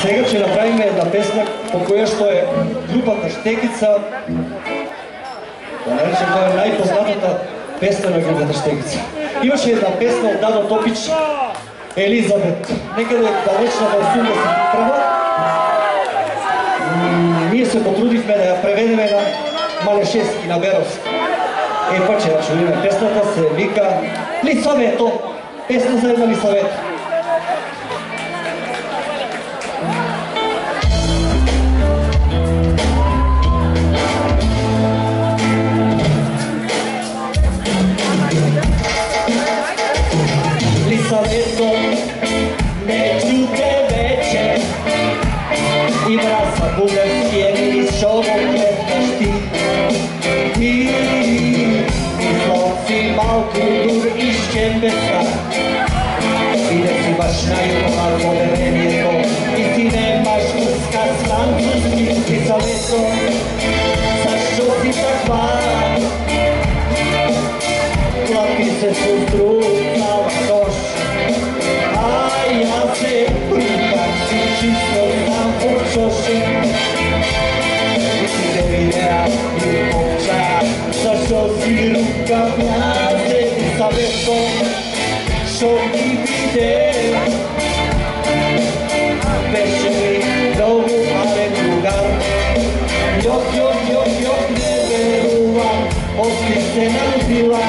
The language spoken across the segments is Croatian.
Сега ќе направиме една песна по која што е групата Штекица. Да наречем, тоа е најпознатата песна на групата Штекица. Имаше една песна од Дадо Топич, Елизабет, некаде далечна во 81-а. Ние се потрудивме да ја преведеме на малешевски, на беровски. Па ќе ја чуеме. Песната се вика Лисавето, песна за една Лисавето. Лисавето, неću te veće i vrasa bugarskije mi šovo kletaš ti. Ti izloci malku dur iz Čembesa i da si baš najupovar moderenije to i ti nemaš uskaz francuski. Lisaveto, zašto si takva? Klapi se sustru znala noš, a ja se prikak si čisto znam u čoši. Ti te videa i popča, zašto si ruka mlaze. Lisaveto, šo ti vide, beše mi novu, ale drugar. Jok, ne veruvam, osti se naljubila.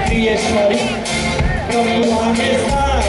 Kriješ Mari, kako ne znaš,